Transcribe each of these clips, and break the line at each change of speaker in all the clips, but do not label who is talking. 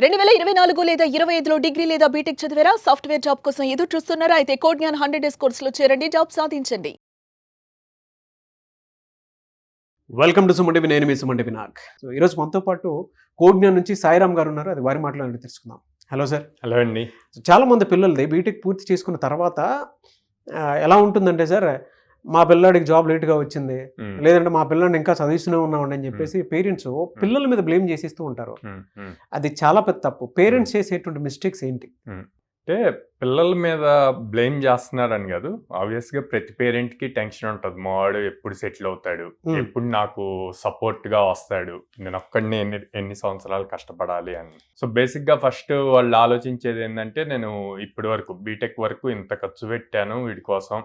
2024 లేదా 25లో డిగ్రీ లేదా బీటెక్ చదివారా? సాఫ్ట్‌వేర్ జాబ్ కోసం ఎదురు చూస్తున్నారా? అయితే కోడ్ జ్ఞాన్ 100 డేస్ కోర్సులో చేరండి. జాబ్ సాధించండి.
Welcome to Suman TV. నేను మీ సుమన్ టీవీ నాగ్. సో ఈరోజు మనతో పాటు కోడ్ జ్ఞాన్ నుంచి సాయిరామ్ గారు ఉన్నారు. అది వారి మాటలను తెలుసుకుందాం. Hello sir.
హలో అండి.
చాలా మంది పిల్లలది బీటెక్ పూర్తి చేసుకున్న తర్వాత ఎలా ఉంటుందంటే సార్, మా పిల్లాడికి జాబ్ లేట్గా వచ్చింది, లేదంటే మా పిల్లాడిని ఇంకా చదివిస్తూనే ఉన్నామండి అని చెప్పేసి పేరెంట్స్ పిల్లల మీద బ్లేమ్ చేసిస్తూ ఉంటారు. అది చాలా పెద్ద తప్పు. పేరెంట్స్ చేసేటువంటి మిస్టేక్స్ ఏంటి?
అంటే పిల్లల మీద బ్లేమ్ చేస్తున్నారని కాదు, ఆబ్వియస్గా ప్రతి పేరెంట్కి టెన్షన్ ఉంటుంది. మా వాడు ఎప్పుడు సెటిల్ అవుతాడు, ఎప్పుడు నాకు సపోర్ట్గా వస్తాడు, నేను ఒక్కడిని ఎన్ని సంవత్సరాలు కష్టపడాలి అని. సో బేసిక్గా ఫస్ట్ వాళ్ళు ఆలోచించేది ఏంటంటే, నేను ఇప్పటి వరకు బీటెక్ వరకు ఇంత ఖర్చు పెట్టాను వీడి కోసం,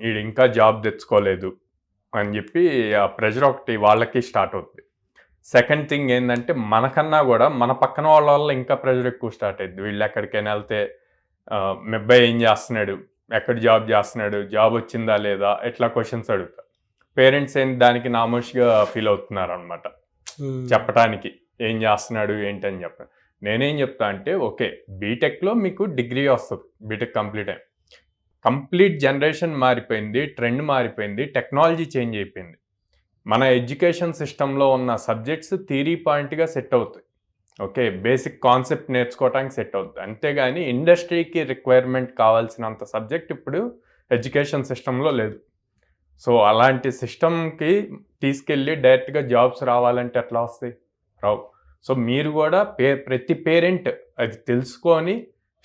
వీడు ఇంకా జాబ్ తెచ్చుకోలేదు అని చెప్పి ఆ ప్రెషర్ ఒకటి వాళ్ళకి స్టార్ట్ అవుతుంది. సెకండ్ థింగ్ ఏంటంటే, మనకన్నా కూడా మన పక్కన వాళ్ళ వల్ల ఇంకా ప్రెషర్ ఎక్కువ స్టార్ట్ అయింది. వీళ్ళు ఎక్కడికైనా వెళ్తే మీ అబ్బాయి ఏం చేస్తున్నాడు, ఎక్కడ జాబ్ చేస్తున్నాడు, జాబ్ వచ్చిందా లేదా, ఇట్లా క్వశ్చన్స్ అడుగుతారు. పేరెంట్స్ ఏం దానికి నామోషిగా ఫీల్ అవుతున్నారు అనమాట, చెప్పడానికి ఏం చేస్తున్నాడు ఏంటి అని చెప్పాను. నేనేం చెప్తా అంటే, ఓకే బీటెక్లో మీకు డిగ్రీ వస్తుంది, బీటెక్ కంప్లీట్ జనరేషన్ మారిపోయింది, ట్రెండ్ మారిపోయింది, టెక్నాలజీ చేంజ్ అయిపోయింది. మన ఎడ్యుకేషన్ సిస్టంలో ఉన్న సబ్జెక్ట్స్ థియరీ పాయింట్గా సెట్ అవుతాయి. ఓకే, బేసిక్ కాన్సెప్ట్ నేర్చుకోవడానికి సెట్ అవుతుంది. అంతేగాని ఇండస్ట్రీకి రిక్వైర్మెంట్ కావాల్సినంత సబ్జెక్ట్ ఇప్పుడు ఎడ్యుకేషన్ సిస్టంలో లేదు. సో అలాంటి సిస్టమ్కి తీసుకెళ్ళి డైరెక్ట్గా జాబ్స్ రావాలంటే ఎట్లా వస్తాయి? రావు. సో మీరు కూడా ప్రతి పేరెంట్ అది తెలుసుకొని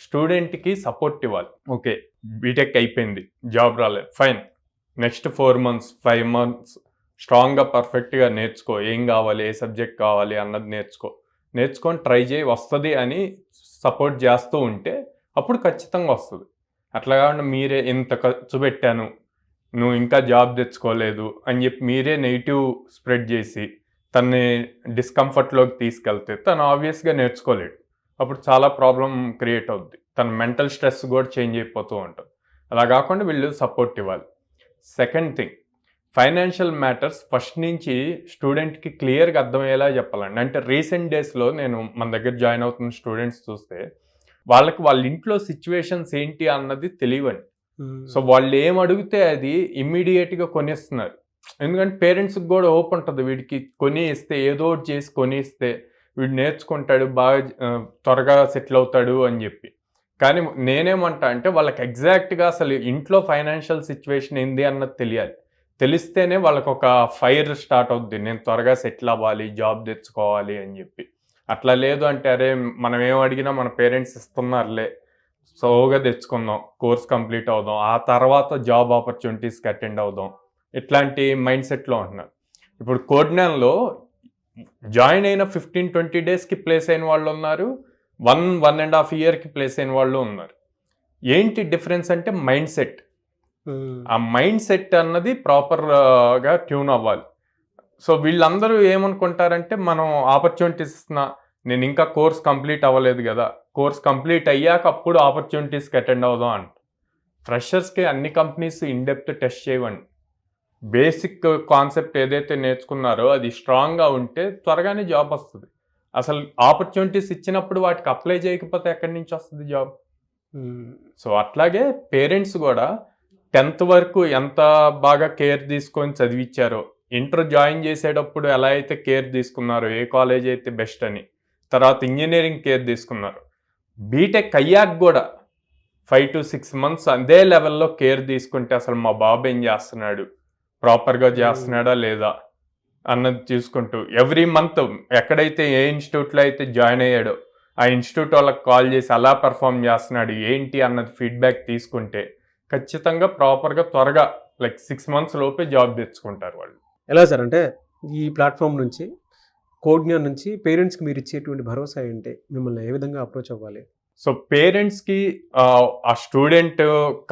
స్టూడెంట్కి సపోర్ట్ ఇవ్వాలి. ఓకే బీటెక్ అయిపోయింది, జాబ్ రాలేదు, ఫైన్, నెక్స్ట్ 4 months 5 months స్ట్రాంగ్గా పర్ఫెక్ట్గా నేర్చుకో, ఏం కావాలి, ఏ సబ్జెక్ట్ కావాలి అన్నది నేర్చుకొని ట్రై చేయి, వస్తుంది అని సపోర్ట్ చేస్తూ ఉంటే అప్పుడు ఖచ్చితంగా వస్తుంది. అట్లా కాకుండా మీరే ఇంత ఖర్చు పెట్టాను, నువ్వు ఇంకా జాబ్ తెచ్చుకోలేదు అని చెప్పి మీరే నెగిటివ్ స్ప్రెడ్ చేసి తనని డిస్కంఫర్ట్లోకి తీసుకెళ్తే తను ఆబ్వియస్గా నేర్చుకోలేడు. అప్పుడు చాలా ప్రాబ్లం క్రియేట్ అవుద్ది. తన మెంటల్ స్ట్రెస్ కూడా చేంజ్ అయిపోతూ ఉంటుంది. అలా కాకుండా వీళ్ళు సపోర్ట్ ఇవ్వాలి. Second thing, financial matters first నుంచి స్టూడెంట్కి క్లియర్గా అర్థమయ్యేలా చెప్పాలండి. అంటే రీసెంట్ డేస్లో నేను మన దగ్గర జాయిన్ అవుతున్న స్టూడెంట్స్ చూస్తే వాళ్ళ ఇంట్లో సిచ్యువేషన్స్ ఏంటి అన్నది తెలియవండి. సో వాళ్ళు ఏం అడిగితే అది ఇమ్మీడియట్గా కొనిస్తున్నారు. ఎందుకంటే పేరెంట్స్కి కూడా హోప్ ఉంటుంది, వీడికి కొని ఇస్తే ఏదో ఒకటి చేసి కొని ఇస్తే వీడు నేర్చుకుంటాడు, బాగా త్వరగా సెటిల్ అవుతాడు అని చెప్పి. కానీ నేనేమంటా అంటే, వాళ్ళకి ఎగ్జాక్ట్గా అసలు ఇంట్లో ఫైనాన్షియల్ సిచ్యువేషన్ ఏంది అన్నది తెలియాలి. తెలిస్తేనే వాళ్ళకు ఒక ఫైర్ స్టార్ట్ అవుద్ది, నేను త్వరగా సెటిల్ అవ్వాలి, జాబ్ తెచ్చుకోవాలి అని చెప్పి. అట్లా లేదు అంటే, అరే మనం ఏం అడిగినా మన పేరెంట్స్ ఇస్తున్నారులే, సోగా తెచ్చుకుందాం, కోర్స్ కంప్లీట్ అవుదాం, ఆ తర్వాత జాబ్ ఆపర్చునిటీస్కి అటెండ్ అవుదాం, ఇట్లాంటి మైండ్ సెట్లో ఉంటున్నారు. ఇప్పుడు కోడ్ జ్ఞాన్లో జాయిన్ అయిన 15-20 డేస్కి ప్లేస్ అయిన వాళ్ళు ఉన్నారు, 1.5 yearకి ప్లేస్ అయిన వాళ్ళు ఉన్నారు. ఏంటి డిఫరెన్స్ అంటే మైండ్ సెట్. ఆ మైండ్ సెట్ అన్నది ప్రాపర్గా ట్యూన్ అవ్వాలి. సో వీళ్ళందరూ ఏమనుకుంటారంటే, మనం ఆపర్చునిటీస్ ఇస్తున్నా, నేను ఇంకా కోర్స్ కంప్లీట్ అవ్వలేదు కదా, కోర్స్ కంప్లీట్ అయ్యాక అప్పుడు ఆపర్చునిటీస్కి అటెండ్ అవుదాం అంట. ఫ్రెషర్స్కి అన్ని కంపెనీస్ ఇన్డెప్త్ టెస్ట్ చేయవండి. బేసిక్ కాన్సెప్ట్ ఏదైతే నేర్చుకున్నారో అది స్ట్రాంగ్గా ఉంటే త్వరగానే జాబ్ వస్తుంది. అసలు ఆపర్చునిటీస్ ఇచ్చినప్పుడు వాటికి అప్లై చేయకపోతే ఎక్కడి నుంచి వస్తుంది జాబ్? సో అట్లాగే పేరెంట్స్ కూడా 10th వరకు ఎంత బాగా కేర్ తీసుకొని చదివించారో, ఇంటర్ జాయిన్ చేసేటప్పుడు ఎలా అయితే కేర్ తీసుకున్నారో, ఏ కాలేజ్ అయితే బెస్ట్ అని, తర్వాత ఇంజనీరింగ్ కేర్ తీసుకున్నారు, బీటెక్ అయ్యాక కూడా 5 to 6 months అదే లెవెల్లో కేర్ తీసుకుంటే అసలు మా బాబు ఏం చేస్తున్నాడు, ప్రాపర్గా చేస్తున్నాడా లేదా అన్నది చూసుకుంటూ ఎవ్రీ మంత్ ఎక్కడైతే ఏ ఇన్స్టిట్యూట్లో అయితే జాయిన్ అయ్యాడో ఆ ఇన్స్టిట్యూట్ వాళ్ళకి కాల్ చేసి అలా పర్ఫామ్ చేస్తున్నాడు ఏంటి అన్నది ఫీడ్బ్యాక్ తీసుకుంటే ఖచ్చితంగా ప్రాపర్గా త్వరగా 6 months లోపే జాబ్ తెచ్చుకుంటారు వాళ్ళు.
ఎలా సార్ అంటే, ఈ ప్లాట్ఫామ్ నుంచి, కోడ్ జ్ఞాన్ నుంచి పేరెంట్స్కి మీరు ఇచ్చేటువంటి భరోసా ఏంటి? మిమ్మల్ని ఏ విధంగా అప్రోచ్ అవ్వాలి?
సో పేరెంట్స్కి ఆ స్టూడెంట్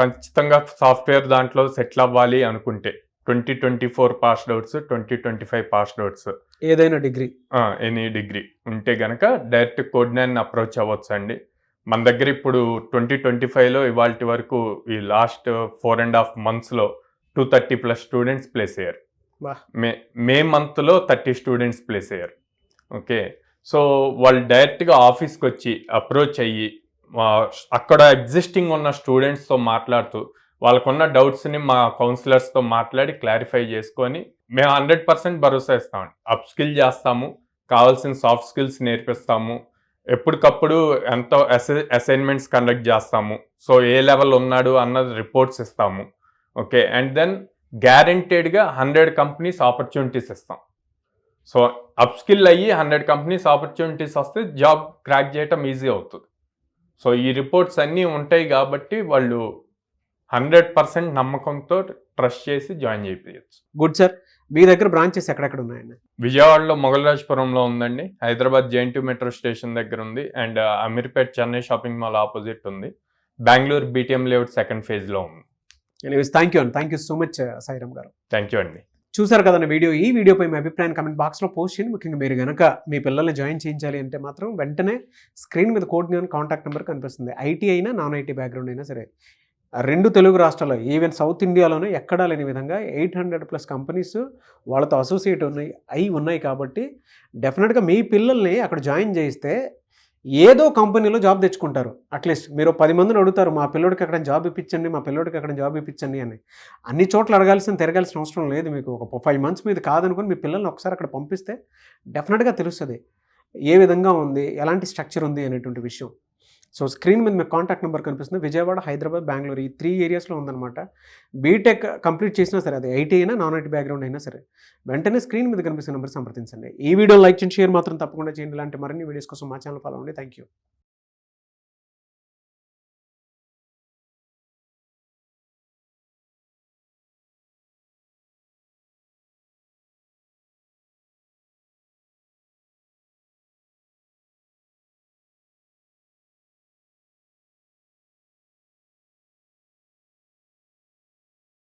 ఖచ్చితంగా సాఫ్ట్వేర్ దాంట్లో సెటిల్ అవ్వాలి అనుకుంటే 2024 పాస్డ్ అవుట్స్, 2025 పాస్డ్ అవుట్స్,
ఏదైనా డిగ్రీ,
ఎనీ డిగ్రీ ఉంటే కనుక డైరెక్ట్ కోడ్ జ్ఞాన్ అప్రోచ్ అవ్వచ్చు అండి. మన దగ్గర ఇప్పుడు 2025లో ఇవాళ వరకు ఈ లాస్ట్ 4.5 monthsలో 230+ స్టూడెంట్స్ ప్లేస్ అయ్యారు. మే మంత్లో 30 స్టూడెంట్స్ ప్లేస్ అయ్యారు. ఓకే, సో వాళ్ళు డైరెక్ట్గా ఆఫీస్కి వచ్చి అప్రోచ్ అయ్యి అక్కడ ఎగ్జిస్టింగ్ ఉన్న స్టూడెంట్స్తో మాట్లాడుతూ వాళ్ళకున్న డౌట్స్ని మా కౌన్సిలర్స్తో మాట్లాడి క్లారిఫై చేసుకొని మేము 100% భరోసా ఇస్తామండి. అప్ స్కిల్ చేస్తాము, కావాల్సిన సాఫ్ట్ స్కిల్స్ నేర్పిస్తాము, ఎప్పటికప్పుడు ఎంతో అసైన్మెంట్స్ కండక్ట్ చేస్తాము, సో ఏ లెవెల్ ఉన్నాడు అన్నది రిపోర్ట్స్ ఇస్తాము. ఓకే, అండ్ దెన్ గ్యారెంటెడ్గా 100 కంపెనీస్ ఆపర్చునిటీస్ ఇస్తాం. సో అప్ స్కిల్ అయ్యి 100 కంపెనీస్ ఆపర్చునిటీస్ వస్తే జాబ్ క్రాక్ చేయటం ఈజీ అవుతుంది. సో ఈ రిపోర్ట్స్ అన్నీ ఉంటాయి కాబట్టి వాళ్ళు 100% నమ్మకంతో ట్రస్ట్ చేసి జాయిన్ చేయవచ్చు.
Good sir. మీ దగ్గర బ్రాంచెస్ ఎక్కడెక్కడ ఉన్నాయండి?
విజయవాడలో మొగల్రాజ్పురంలో ఉందండి, హైదరాబాద్ జేఎన్టీ మెట్రో స్టేషన్ దగ్గర ఉంది, and Ameerpet Chennai shopping mall opposite ఉంది, బెంగళూరు బీటీఎం లేఅవుట్ సెకండ్ ఫేజ్లో ఉంది.
Anyways, thank you so much Sairam గారు.
థ్యాంక్ యూ అండి.
చూసారు కదండి వీడియో. ఈ వీడియోపై మీ అభిప్రాయాన్ని కమెంట్ బాక్స్లో పోస్ట్ చేయండి. ముఖ్యంగా మీరు కనుక మీ పిల్లల్ని జాయిన్ చేయించాలి అంటే మాత్రం వెంటనే స్క్రీన్ మీద కోడ్ జ్ఞాన్ కాంటాక్ట్ నెంబర్ కనిపిస్తుంది. ఐటీ అయినా నాన్ ఐటీ బ్యాక్గ్రౌండ్ అయినా సరే, 2 తెలుగు రాష్ట్రాల్లో ఈవెన్ సౌత్ ఇండియాలోనే ఎక్కడా లేని విధంగా 800+ కంపెనీస్ వాళ్ళతో అసోసియేట్ ఉన్నాయి కాబట్టి డెఫినెట్గా మీ పిల్లల్ని అక్కడ జాయిన్ చేయిస్తే ఏదో కంపెనీలో జాబ్ తెచ్చుకుంటారు. అట్లీస్ట్ మీరు 10 మందిని అడుగుతారు, మా పిల్లోడికి అక్కడ జాబ్ ఇప్పించండి, మా పిల్లోడికి అక్కడ జాబ్ ఇప్పించండి అని. అన్ని చోట్ల తిరగాల్సిన అవసరం లేదు. మీకు ఒక 5 months మీద కాదనుకుని మీ పిల్లల్ని ఒకసారి అక్కడ పంపిస్తే డెఫినెట్గా తెలుస్తుంది ఏ విధంగా ఉంది, ఎలాంటి స్ట్రక్చర్ ఉంది అనేటువంటి విషయం. సో స్క్రీన్ మీద మీకు కాంటాక్ట్ నెంబర్ కనిపిస్తుంది. విజయవాడ, హైదరాబాద్, బెంగళూరు ఈ 3 ఏరియాస్లో ఉందన్నమాట. బీటెక్ కంప్లీట్ చేసినా సరే, అది ఐటీ అయినా నాన్ ఐటీ బ్యాక్గ్రౌండ్ అయినా సరే, వెంటనే స్క్రీన్ మీద కనిపిస్తున్న నెంబర్ సంప్రదించండి. ఈ వీడియో లైక్ చేయండి, షేర్ మాత్రం తప్పకుండా చేయండి. ఇలాంటి మరిన్ని వీడియోస్ కోసం మా ఛానల్ ఫాలో అవ్వండి. Thank you.